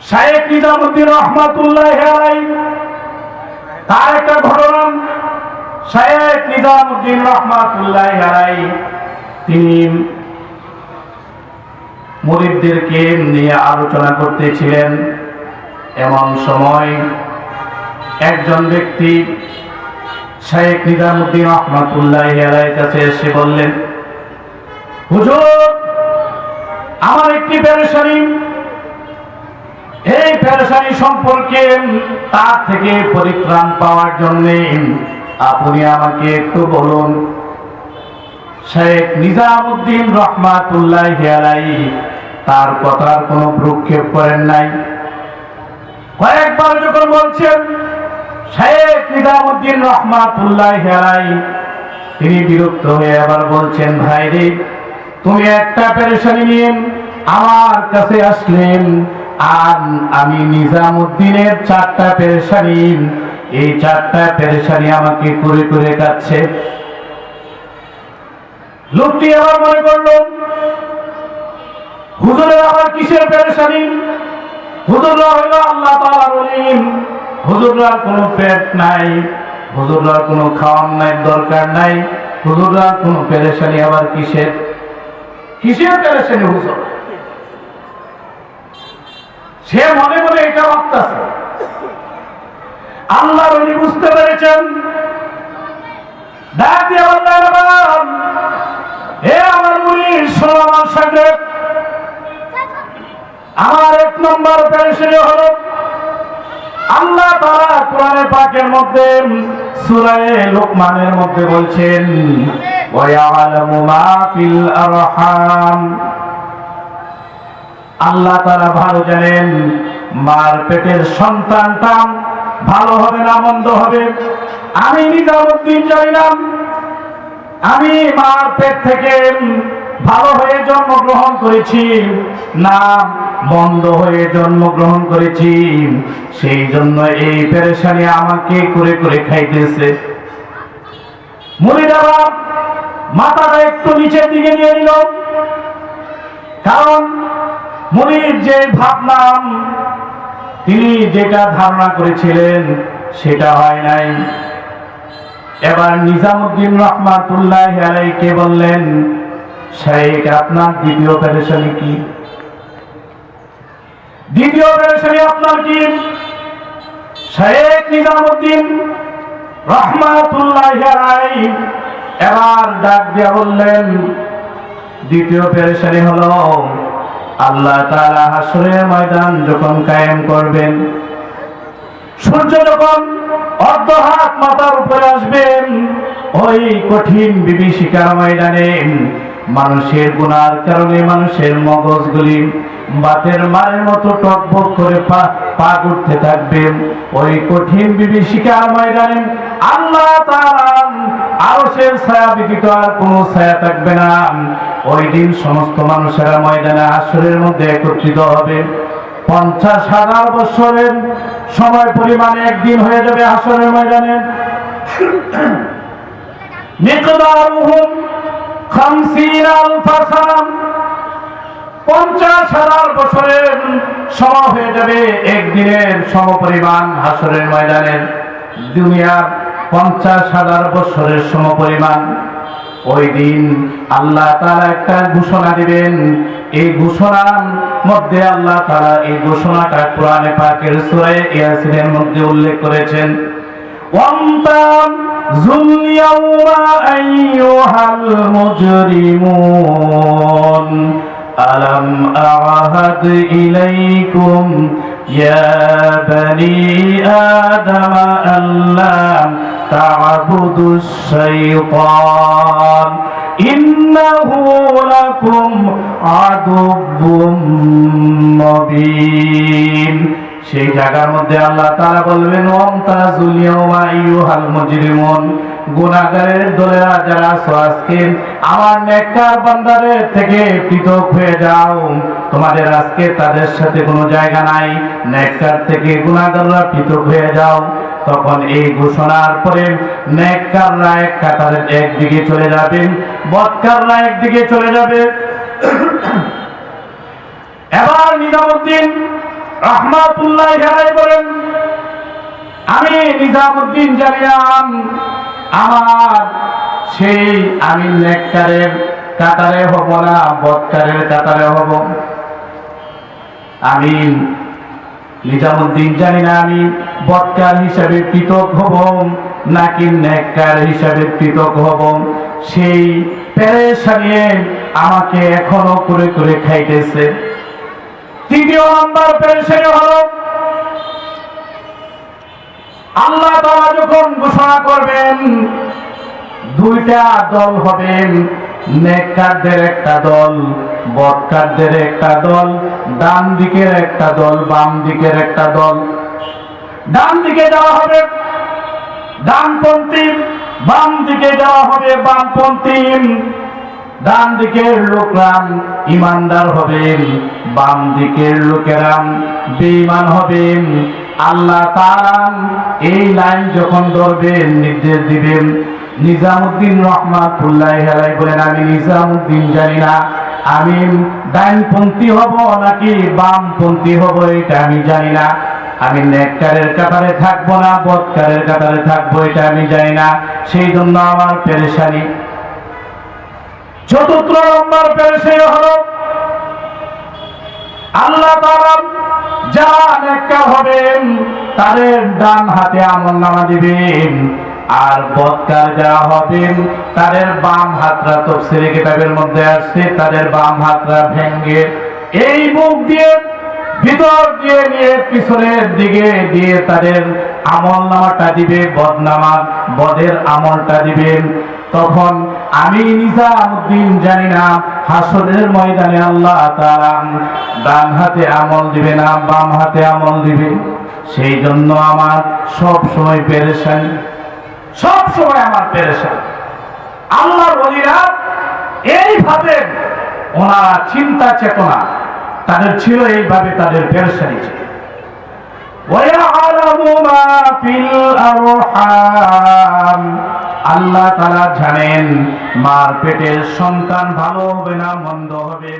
শায়েখ নিজামুদ্দিন রহমাতুল্লাহি আলাইহি তার একটা ঘটনা। শায়েখ নিজামুদ্দিন রহমাতুল্লাহি আলাইহি তিনি মুরিদদেরকে নিয়ে আলোচনা করতেছিলেন। এমন সময় একজন ব্যক্তি শায়েখ নিজামুদ্দিন রহমাতুল্লাহি আলাইহির কাছে এসে বললেন, হুজুর, আমার একটি পেরেশানি, এই পেরেশানি সম্পর্কে তার থেকে পরিত্রাণ পাওয়ার জন্য আপনি আমাকে একটু বলুন। শায়েখ নিজামুদ্দিন রহমাতুল্লাহি আলাইহি তার কথার কোনো ভ্রুক্ষেপ করেন নাই। কয়েকবার যখন বলছেন, শায়েখ নিজামুদ্দিন রহমাতুল্লাহি আলাইহি তিনি বিরক্ত হয়ে আবার বলছেন, ভাই রে, তুমি একটা পেরেশানি নিয়ে আমার কাছে আসলেন, আর আমি নিজামুদ্দিনের 4টা পেরেশানি, এই 4টা পেরেশানি আমাকে করে করে কাটছে। লোকটি আবার মনে করল, হুজুরের আবার কিসের পেরেশানি? হুজুররা হইল আল্লাহ তাআলার ওলি, হুজুররার কোনো পেট নাই, হুজুররার কোনো খাওয়ার নাই, দরকার নাই, হুজুররার কোনো পেরেশানি আবার কিসের কিসের পেরেশানি হুজুর? সে মনে মনে এটা ভাবতেছে। আল্লাহর ওলি বুঝতে পেরেছেন, ডাক দিয়ে বললেন, হে আমার মুরিদ, শোনো আমার শাগরেদ, আমার 1 নম্বর পেরেশানি হলো, আল্লাহ তাআলা কোরআনে পাকের মধ্যে সূরা লুকমানের মধ্যে বলছেন, ওয়া ইয়ালামু মা ফিল আরহাম, আল্লাহ তাআলা ভালো জানেন মার পেটের সন্তানটা ভালো হবে না মন্দ হবে। আমি নিজামুদ্দিন জানি না, আমি মার পেট থেকে ভালো হয়ে জন্মগ্রহণ করেছি না বন্ধ হয়ে জন্মগ্রহণ করেছি, সেই জন্য এই পেরেশানি আমাকে করে করে খাইতেছে। মুরিদরা মাথাটা একটু নিচের দিকে নিয়ে নিল, কারণ মুরিদ যে ভাবনা, তিনি যেটা ধারণা করেছিলেন সেটা হয় নাই। এবার নিজামুদ্দিন রহমাতুল্লাহি আলাইহিকে বললেন, শায়েখ, আপনার দ্বিতীয় পেরেশানি কি? দ্বিতীয় পেরেশানি আপনার কি? শায়েখ নিজামুদ্দিন রহমাতুল্লাহি আলাইহি এবার ডাক দিয়ে বললেন, দ্বিতীয় পেরেশানি হলো, আল্লাহ তাআলা হাসরের ময়দান যখন কায়েম করবেন, সূর্য যখন অর্ধ হাত মাথার উপরে আসবেন, ওই কঠিন বিভীষিকার ময়দানে মানুষের গুনার কারণে মানুষের মগজগুলি বাতের মারের মতো টকবক করে পাক উঠতে থাকবে। ওই কঠিন বিভীষিকার ময়দানে আল্লাহ তাআলা আরশের ছায়া ব্যতীত আর কোনো ছায়া থাকবে না। ওই দিন সমস্ত মানুষেরা ময়দানে হাসরের মধ্যে একত্রিত হবে। 50,000 বছরের সময় পরিমাণে একদিন হয়ে যাবে হাসরের ময়দানে। মিকদারুহুম 50,000 সানা, 50,000 বছরের সম হয়ে যাবে একদিনের সমপরিমাণ হাসরের ময়দানের। দুনিয়ার 50,000 বছরের সমপরিমাণ। ওই দিন আল্লাহ তাআলা একটা ঘোষণা দিবেন। এই ঘোষণার মধ্যে আল্লাহ তাআলা এই ঘোষণাটা কোরআনে পাকের সূরা ইয়াসিনের মধ্যে উল্লেখ করেছেন, ওয়ামতাযুল ইয়াওমা আইয়ুহাল মুজরিমুন আলাম আ'হাদ ইলাইকুম ইয়া বানি আদম আল্লা তা'বুদুশ শাইতান ইন্নাহু লাকুম আদুউম মুবিন। সেই জায়গার মধ্যে আল্লাহ তাআলা বলবেন, ওয়ামতাযুল ইয়াওমা আইয়ুহাল মুজরিমুন, গুনাহগারের দলেরা যারা আছো, আজকে আমার নেককার বান্দাদের থেকে পৃথক হয়ে যাও। তোমাদের আজকে তাদের সাথে কোনো জায়গা নাই। নেককার থেকে গুনাহগাররা পৃথক হয়ে যাও। তখন এই ঘোষণার পরে নেককাররা এক কাতারে একদিকে চলে যাবে, বদকাররা একদিকে চলে যাবে। এবার নিজামুদ্দিন রাহমাতুল্লাহি আলাইহি বলেন, আমি নিজামুদ্দিন জানিলাম আমার সেই আমি নেককারের কাতারে হব না বদকারের কাতারে হব। আমি নিজামুদ্দিন জানি না আমি বদকার হিসাবে পৃথক হব নাকি নেককার হিসাবে পৃথক হব। সেই পেরেশানি আমাকে এখনো করে করে খাইতেছে। তৃতীয় নাম্বার পেরেশানি হলো, আল্লাহ তাআলা যখন ঘোষণা করবেন দুইটা দল হবেন, নেককারদের একটা দল, বদকারদের একটা দল, ডান দিকের একটা দল, বাম দিকের একটা দল। ডান দিকে যাওয়া হবে ডানপন্থী, বাম দিকে যাওয়া হবে বামপন্থী। ডান দিকের লোকরা ইমানদার হবেন, বাম দিকের লোকেরা বেঈমান হবেন। আল্লাহ তাআলা এই লাইন যখন ধরবেন, নির্দেশ দিবেন, নিজামুদ্দিন রহমাতুল্লাহি আলাইহি বলেন, আমি নিজামুদ্দিন জানি না আমি ডানপন্থী হব নাকি বামপন্থী হব, এটা আমি জানি না। আমি নেককারের কাতারে থাকবো না বদকারের কাতারে থাকবো, এটা আমি জানি না। সেই জন্য আমার পেরেশানি। চতুর্থ নম্বর পেরেশানি হলো, আল্লাহ তাআলা যারা নেককার হবেন তাদের ডান হাতে আমলনামা দিবেন, আর বদকার যারা হবেন তাদের বাম হাতরা, তাফসীরে কিতাবের মধ্যে আসছে, তাদের বাম হাতরা ভেঙ্গে এই মুখ দিয়ে ভিতর দিয়ে নিয়ে পিছনের দিকে দিয়ে তাদের আমলনামাটা দিবে, বদের আমলটা দিবেন। তখন আমি নিজামুদ্দিন জানি না হাসরের ময়দানে আল্লাহ তাআলা ডান হাতে আমল দিবে না বাম হাতে আমল দিবে। সেই জন্য আমার সব সময় পেরেশানি, সব সময় আমার পেরেশানি। আল্লাহর ওলিরা এইভাবে ওনারা চিন্তা চেতনা তাদের ছিল, এইভাবে তাদের পেরেশানি ছিল। আল্লাহ তাআলা জানেন মার পেটের সন্তান ভালো হবে না মন্দ হবে।